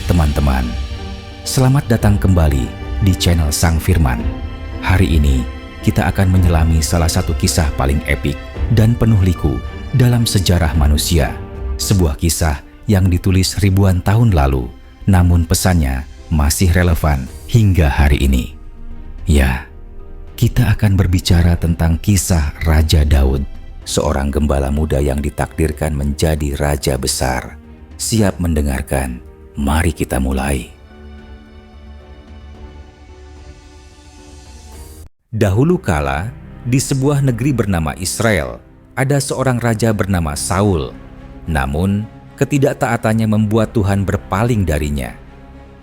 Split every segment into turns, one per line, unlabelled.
teman-teman. Selamat datang kembali di channel Sang Firman. Hari ini kita akan menyelami salah satu kisah paling epik dan penuh liku dalam sejarah manusia. Sebuah kisah yang ditulis ribuan tahun lalu, namun pesannya masih relevan hingga hari ini. Ya, kita akan berbicara tentang kisah Raja Daud, seorang gembala muda yang ditakdirkan menjadi raja besar. Siap mendengarkan? Mari kita mulai. Dahulu kala, di sebuah negeri bernama Israel, ada seorang raja bernama Saul. Namun, ketidaktaatannya membuat Tuhan berpaling darinya.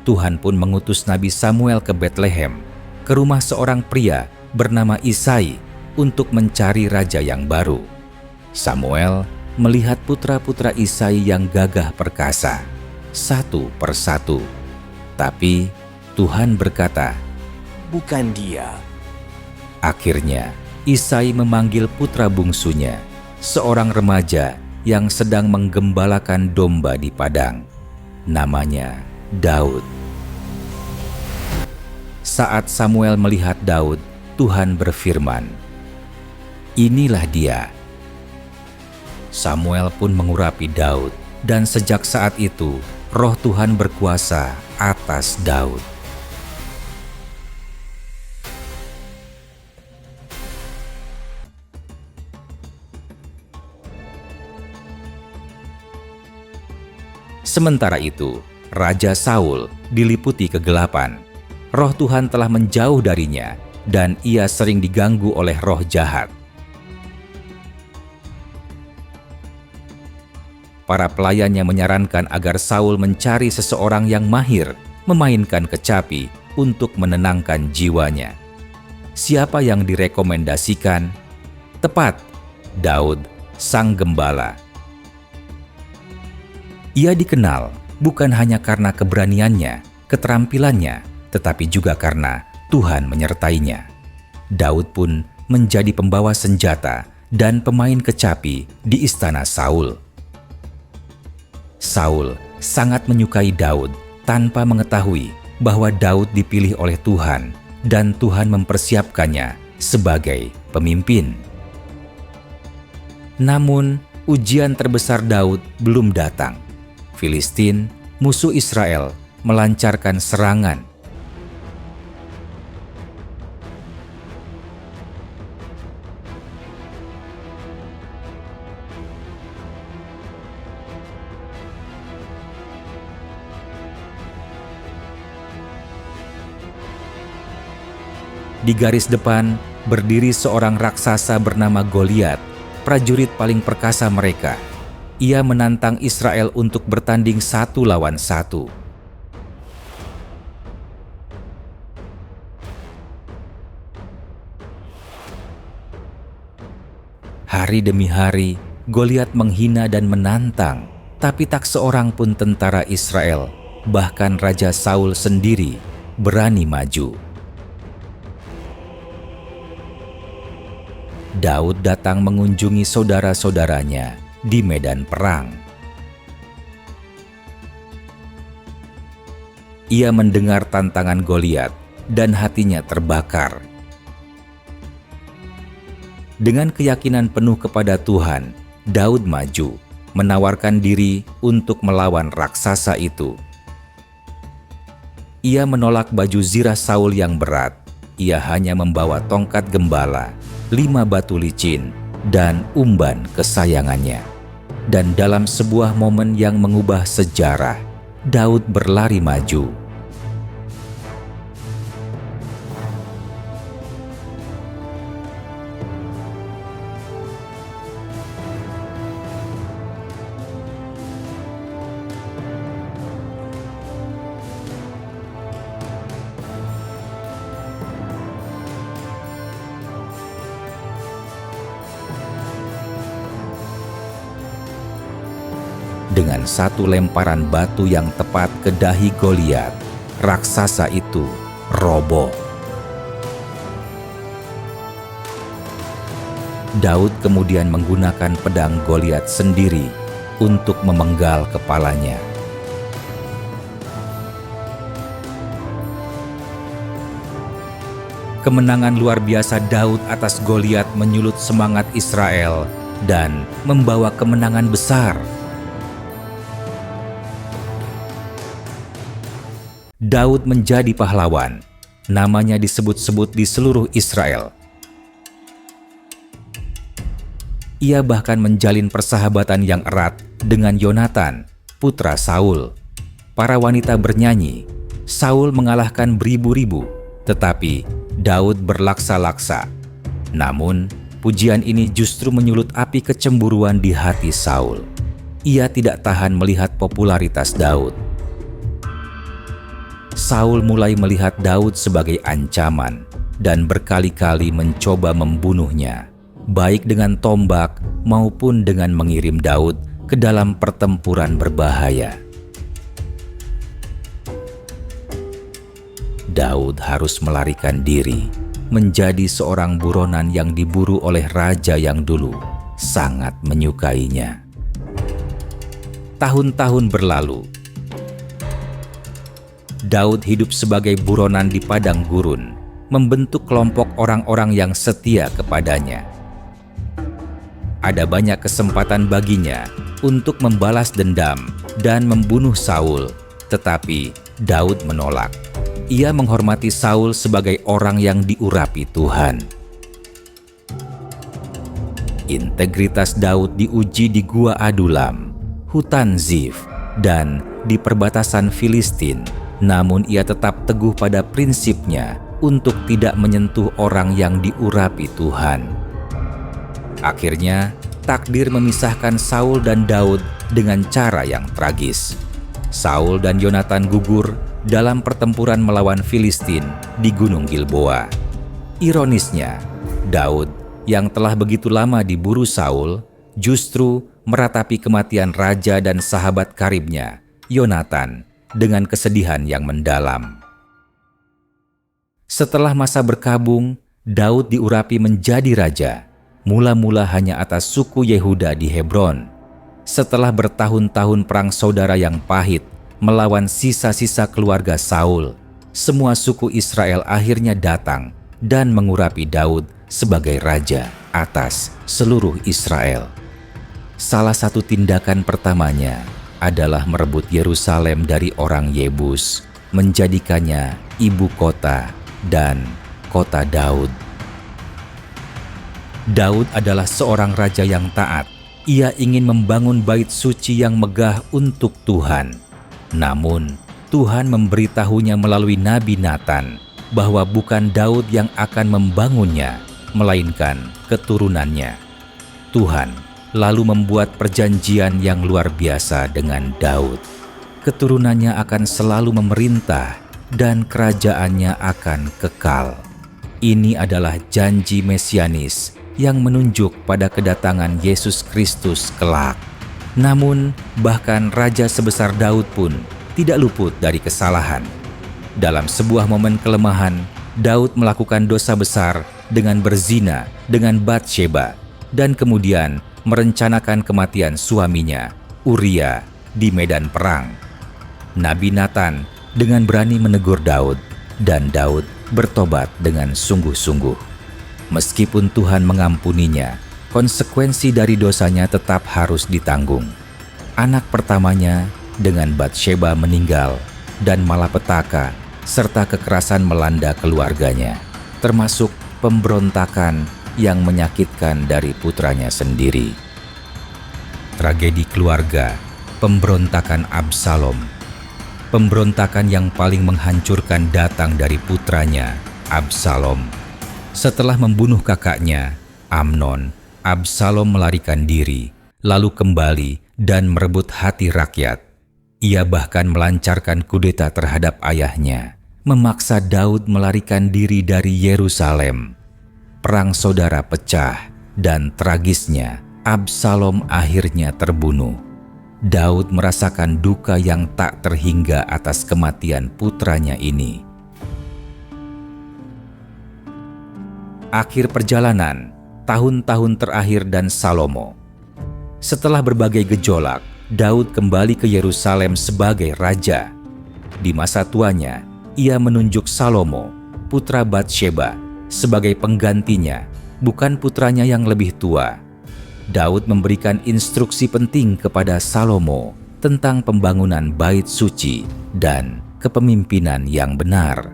Tuhan pun mengutus Nabi Samuel ke Betlehem, ke rumah seorang pria bernama Isai untuk mencari raja yang baru. Samuel melihat putra-putra Isai yang gagah perkasa, satu persatu. Tapi Tuhan berkata,
"Bukan dia."
Akhirnya Isai memanggil putra bungsunya, seorang remaja yang sedang menggembalakan domba di padang. Namanya Daud. Saat Samuel melihat Daud, Tuhan berfirman, "Inilah dia." Samuel pun mengurapi Daud, dan sejak saat itu Roh Tuhan berkuasa atas Daud. Sementara itu, Raja Saul diliputi kegelapan. Roh Tuhan telah menjauh darinya, dan ia sering diganggu oleh roh jahat. Para pelayannya menyarankan agar Saul mencari seseorang yang mahir memainkan kecapi untuk menenangkan jiwanya. Siapa yang direkomendasikan? Tepat, Daud, sang gembala. Ia dikenal bukan hanya karena keberaniannya, keterampilannya, tetapi juga karena Tuhan menyertainya. Daud pun menjadi pembawa senjata dan pemain kecapi di istana Saul. Saul sangat menyukai Daud tanpa mengetahui bahwa Daud dipilih oleh Tuhan dan Tuhan mempersiapkannya sebagai pemimpin. Namun, ujian terbesar Daud belum datang. Filistin, musuh Israel, melancarkan serangan. Di garis depan berdiri seorang raksasa bernama Goliat, prajurit paling perkasa mereka. Ia menantang Israel untuk bertanding 1 lawan 1. Hari demi hari, Goliat menghina dan menantang, tapi tak seorang pun tentara Israel, bahkan Raja Saul sendiri, berani maju. Daud datang mengunjungi saudara-saudaranya di medan perang. Ia mendengar tantangan Goliat dan hatinya terbakar. Dengan keyakinan penuh kepada Tuhan, Daud maju, menawarkan diri untuk melawan raksasa itu. Ia menolak baju zirah Saul yang berat. Ia hanya membawa tongkat gembala, 5 batu licin, dan umban kesayangannya. Dan dalam sebuah momen yang mengubah sejarah, Daud berlari maju. Dengan satu lemparan batu yang tepat ke dahi Goliat, raksasa itu roboh. Daud kemudian menggunakan pedang Goliat sendiri untuk memenggal kepalanya. Kemenangan luar biasa Daud atas Goliat menyulut semangat Israel dan membawa kemenangan besar. Daud menjadi pahlawan. Namanya disebut-sebut di seluruh Israel. Ia bahkan menjalin persahabatan yang erat dengan Yonatan, putra Saul. Para wanita bernyanyi, Saul mengalahkan beribu-ribu, tetapi Daud berlaksa-laksa. Namun, pujian ini justru menyulut api kecemburuan di hati Saul. Ia tidak tahan melihat popularitas Daud. Saul mulai melihat Daud sebagai ancaman dan berkali-kali mencoba membunuhnya, baik dengan tombak maupun dengan mengirim Daud ke dalam pertempuran berbahaya. Daud harus melarikan diri, menjadi seorang buronan yang diburu oleh raja yang dulu sangat menyukainya. Tahun-tahun berlalu. Daud hidup sebagai buronan di padang gurun, membentuk kelompok orang-orang yang setia kepadanya. Ada banyak kesempatan baginya untuk membalas dendam dan membunuh Saul, tetapi Daud menolak. Ia menghormati Saul sebagai orang yang diurapi Tuhan. Integritas Daud diuji di Gua Adulam, hutan Zif, dan di perbatasan Filistin. Namun ia tetap teguh pada prinsipnya untuk tidak menyentuh orang yang diurapi Tuhan. Akhirnya, takdir memisahkan Saul dan Daud dengan cara yang tragis. Saul dan Yonatan gugur dalam pertempuran melawan Filistin di Gunung Gilboa. Ironisnya, Daud yang telah begitu lama diburu Saul justru meratapi kematian raja dan sahabat karibnya, Yonatan, dengan kesedihan yang mendalam. Setelah masa berkabung, Daud diurapi menjadi raja, mula-mula hanya atas suku Yehuda di Hebron. Setelah bertahun-tahun perang saudara yang pahit melawan sisa-sisa keluarga Saul, semua suku Israel akhirnya datang dan mengurapi Daud sebagai raja atas seluruh Israel. Salah satu tindakan pertamanya adalah merebut Yerusalem dari orang Yebus, menjadikannya ibu kota dan kota Daud. Daud adalah seorang raja yang taat. Ia ingin membangun bait suci yang megah untuk Tuhan. Namun, Tuhan memberitahunya melalui Nabi Natan bahwa bukan Daud yang akan membangunnya, melainkan keturunannya. Tuhan lalu membuat perjanjian yang luar biasa dengan Daud. Keturunannya akan selalu memerintah dan kerajaannya akan kekal. Ini adalah janji mesianis yang menunjuk pada kedatangan Yesus Kristus kelak. Namun, bahkan raja sebesar Daud pun tidak luput dari kesalahan. Dalam sebuah momen kelemahan, Daud melakukan dosa besar dengan berzina dengan Batsheba dan kemudian merencanakan kematian suaminya, Uria, di medan perang. Nabi Natan dengan berani menegur Daud, dan Daud bertobat dengan sungguh-sungguh. Meskipun Tuhan mengampuninya, konsekuensi dari dosanya tetap harus ditanggung. Anak pertamanya dengan Batsheba meninggal, dan malapetaka serta kekerasan melanda keluarganya, termasuk pemberontakan yang menyakitkan dari putranya sendiri. Tragedi keluarga, pemberontakan Absalom. Pemberontakan yang paling menghancurkan datang dari putranya, Absalom. Setelah membunuh kakaknya, Amnon, Absalom melarikan diri, lalu kembali dan merebut hati rakyat. Ia bahkan melancarkan kudeta terhadap ayahnya, memaksa Daud melarikan diri dari Yerusalem. Perang saudara pecah, dan tragisnya Absalom akhirnya terbunuh. Daud merasakan duka yang tak terhingga atas kematian putranya ini. Akhir perjalanan, tahun-tahun terakhir dan Salomo. Setelah berbagai gejolak, Daud kembali ke Yerusalem sebagai raja. Di masa tuanya, ia menunjuk Salomo, putra Batsheba, sebagai penggantinya, bukan putranya yang lebih tua. Daud memberikan instruksi penting kepada Salomo tentang pembangunan bait suci dan kepemimpinan yang benar.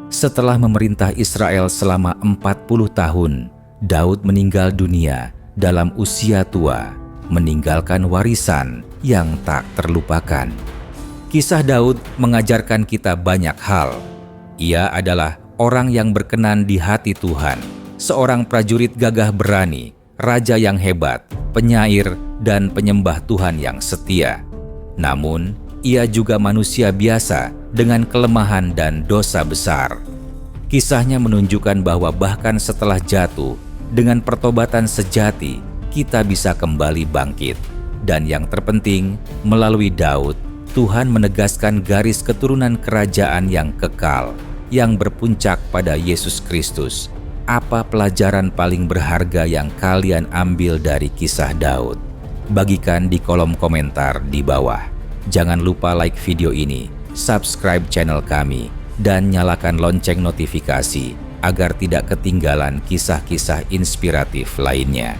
Setelah memerintah Israel selama 40 tahun, Daud meninggal dunia dalam usia tua, meninggalkan warisan yang tak terlupakan. Kisah Daud mengajarkan kita banyak hal. Ia adalah orang yang berkenan di hati Tuhan, seorang prajurit gagah berani, raja yang hebat, penyair, dan penyembah Tuhan yang setia. Namun, ia juga manusia biasa dengan kelemahan dan dosa besar. Kisahnya menunjukkan bahwa bahkan setelah jatuh, dengan pertobatan sejati, kita bisa kembali bangkit. Dan yang terpenting, melalui Daud, Tuhan menegaskan garis keturunan kerajaan yang kekal, yang berpuncak pada Yesus Kristus. Apa pelajaran paling berharga yang kalian ambil dari kisah Daud? Bagikan di kolom komentar di bawah. Jangan lupa like video ini, subscribe channel kami, dan nyalakan lonceng notifikasi agar tidak ketinggalan kisah-kisah inspiratif lainnya.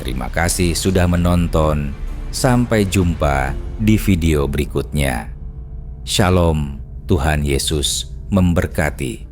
Terima kasih sudah menonton. Sampai jumpa di video berikutnya. Shalom, Tuhan Yesus memberkati.